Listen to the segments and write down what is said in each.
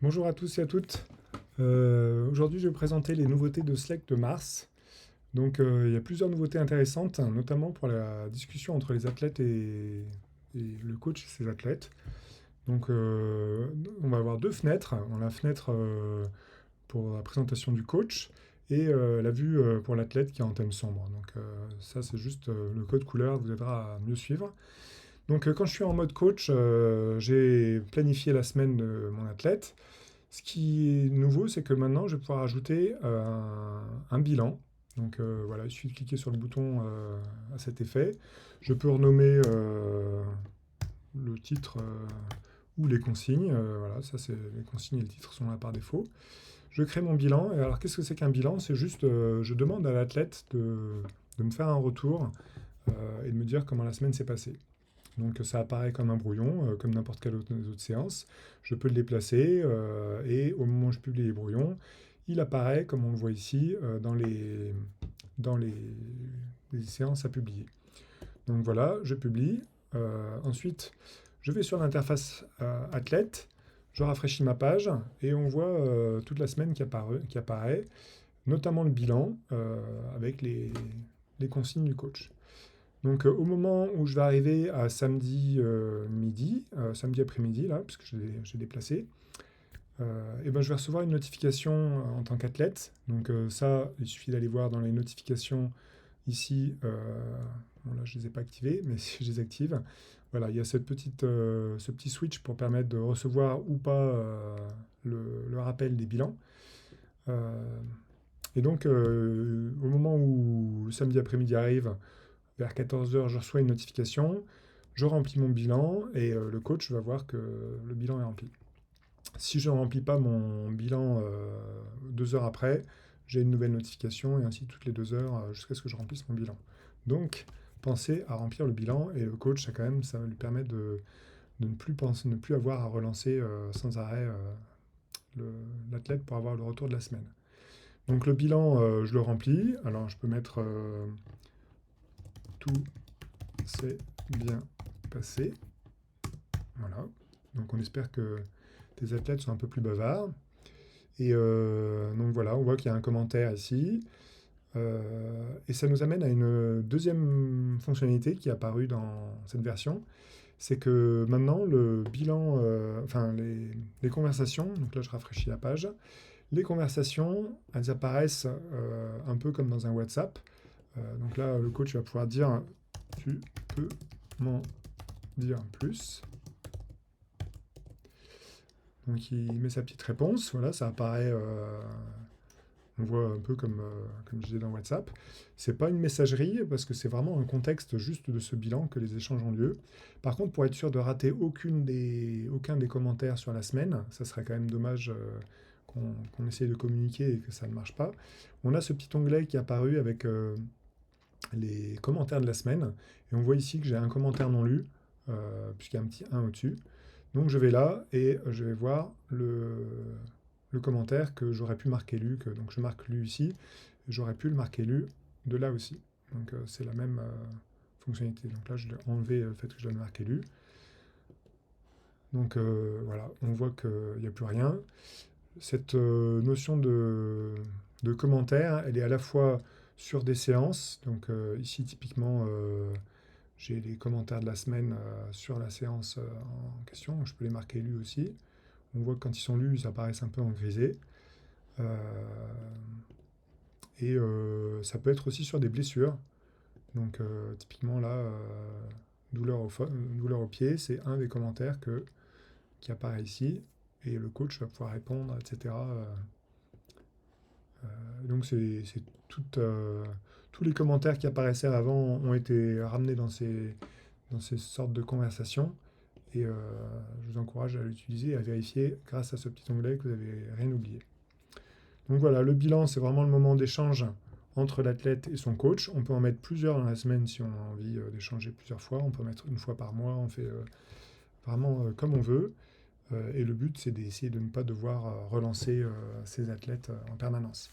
Bonjour à tous et à toutes. Aujourd'hui, je vais vous présenter les nouveautés de Slack de mars. Donc, il y a plusieurs nouveautés intéressantes, notamment pour la discussion entre les athlètes et le coach et ses athlètes. Donc, on va avoir deux fenêtres. On a la fenêtre pour la présentation du coach et la vue pour l'athlète qui est en thème sombre. Donc, ça, c'est juste le code couleur vous aidera à mieux suivre. Donc, quand je suis en mode coach, j'ai planifié la semaine de mon athlète. Ce qui est nouveau, c'est que maintenant, je vais pouvoir ajouter un bilan. Donc voilà, il suffit de cliquer sur le bouton à cet effet. Je peux renommer le titre ou les consignes. Voilà, ça c'est les consignes et le titre sont là par défaut. Je crée mon bilan. Et alors, qu'est-ce que c'est qu'un bilan? C'est juste, je demande à l'athlète de me faire un retour et de me dire comment la semaine s'est passée. Donc ça apparaît comme un brouillon, comme n'importe quelle autre séance. Je peux le déplacer et au moment où je publie les brouillons, il apparaît, comme on le voit ici, dans les séances à publier. Donc voilà, je publie. Ensuite, je vais sur l'interface athlète, je rafraîchis ma page et on voit toute la semaine qui apparaît, notamment le bilan avec les consignes du coach. Donc au moment où je vais arriver à samedi midi, samedi après-midi, là, puisque j'ai déplacé, et ben, je vais recevoir une notification en tant qu'athlète. Donc ça, il suffit d'aller voir dans les notifications ici. Bon, là, je ne les ai pas activées, mais si je les active, voilà, il y a ce petit switch pour permettre de recevoir ou pas le rappel des bilans. Euh, et donc, au moment où le samedi après-midi arrive, vers 14 heures, je reçois une notification, je remplis mon bilan et le coach va voir que le bilan est rempli. Si je ne remplis pas mon bilan 2 heures après, j'ai une nouvelle notification et ainsi toutes les 2 heures jusqu'à ce que je remplisse mon bilan. Donc, pensez à remplir le bilan et le coach, ça, quand même, ça lui permet de ne plus avoir à relancer sans arrêt l'athlète pour avoir le retour de la semaine. Donc le bilan, je le remplis. Alors je peux mettre tout s'est bien passé. Voilà. Donc on espère que tes athlètes sont un peu plus bavards. Et donc voilà, on voit qu'il y a un commentaire ici. Et ça nous amène à une deuxième fonctionnalité qui est apparue dans cette version. C'est que maintenant, le bilan, enfin les conversations, donc là je rafraîchis la page, les conversations, elles apparaissent un peu comme dans un WhatsApp. Donc là, le coach va pouvoir dire, tu peux m'en dire plus. Donc il met sa petite réponse, voilà, ça apparaît, on voit un peu comme je disais dans WhatsApp. C'est pas une messagerie parce que c'est vraiment un contexte juste de ce bilan que les échanges ont lieu. Par contre, pour être sûr de rater aucun des commentaires sur la semaine, ça serait quand même dommage qu'on essaye de communiquer et que ça ne marche pas. On a ce petit onglet qui est apparu avec les commentaires de la semaine et on voit ici que j'ai un commentaire non lu puisqu'il y a un petit 1 au-dessus. Donc je vais là et je vais voir le commentaire que j'aurais pu marquer lu. Donc je marque lu ici, j'aurais pu le marquer lu de là aussi. Donc c'est la même fonctionnalité. Donc là je l'ai enlevé le fait que je dois le marquer lu. Donc voilà, on voit qu'il n'y a plus rien. Cette notion de commentaire, elle est à la fois sur des séances. Donc ici typiquement j'ai les commentaires de la semaine sur la séance en question. Je peux les marquer lus aussi. On voit que quand ils sont lus, ils apparaissent un peu en grisé. Euh, et ça peut être aussi sur des blessures. Donc typiquement là, douleur au pied, c'est un des commentaires qui apparaît ici. Et le coach va pouvoir répondre, etc. Donc c'est tous les commentaires qui apparaissaient avant ont été ramenés dans ces sortes de conversations. Et je vous encourage à l'utiliser et à vérifier grâce à ce petit onglet que vous n'avez rien oublié. Donc voilà, le bilan, c'est vraiment le moment d'échange entre l'athlète et son coach. On peut en mettre plusieurs dans la semaine si on a envie d'échanger plusieurs fois. On peut mettre une fois par mois, on fait vraiment comme on veut. Et le but, c'est d'essayer de ne pas devoir relancer ses athlètes en permanence.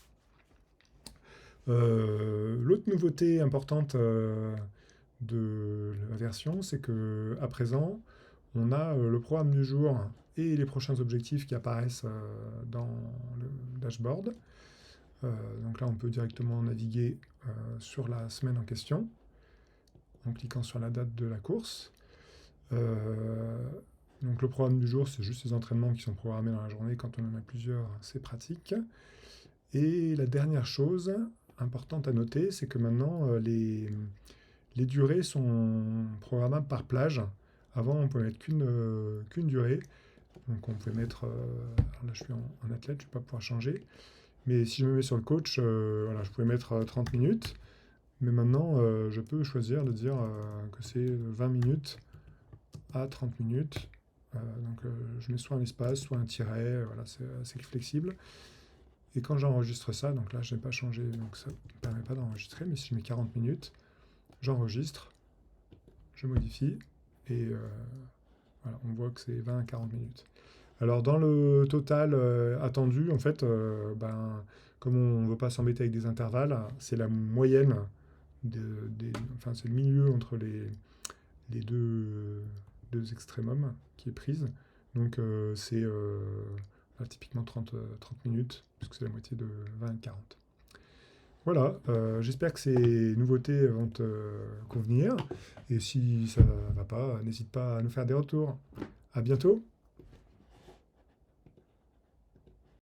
L'autre nouveauté importante de la version, c'est que à présent, on a le programme du jour et les prochains objectifs qui apparaissent dans le dashboard. Donc là, on peut directement naviguer sur la semaine en question en cliquant sur la date de la course. Donc le programme du jour, c'est juste les entraînements qui sont programmés dans la journée. Quand on en a plusieurs, c'est pratique. Et la dernière chose importante à noter, c'est que maintenant, les durées sont programmables par plage. Avant, on pouvait mettre qu'une durée. Donc on pouvait mettre... alors là, je suis en athlète, je ne vais pas pouvoir changer. Mais si je me mets sur le coach, voilà, je pouvais mettre 30 minutes. Mais maintenant, je peux choisir de dire que c'est 20 minutes à 30 minutes. Donc je mets soit un espace, soit un tiret. Voilà, c'est assez flexible. Et quand j'enregistre ça, donc là, je n'ai pas changé, donc ça ne me permet pas d'enregistrer. Mais si je mets 40 minutes, j'enregistre, je modifie. Et voilà, on voit que c'est 20 à 40 minutes. Alors dans le total attendu, en fait, comme on ne veut pas s'embêter avec des intervalles, c'est la moyenne, enfin c'est le milieu entre les deux extrémums qui est prise. Donc c'est typiquement 30 minutes, puisque c'est la moitié de 20 et 40. Voilà, j'espère que ces nouveautés vont te convenir. Et si ça ne va pas, n'hésite pas à nous faire des retours. À bientôt!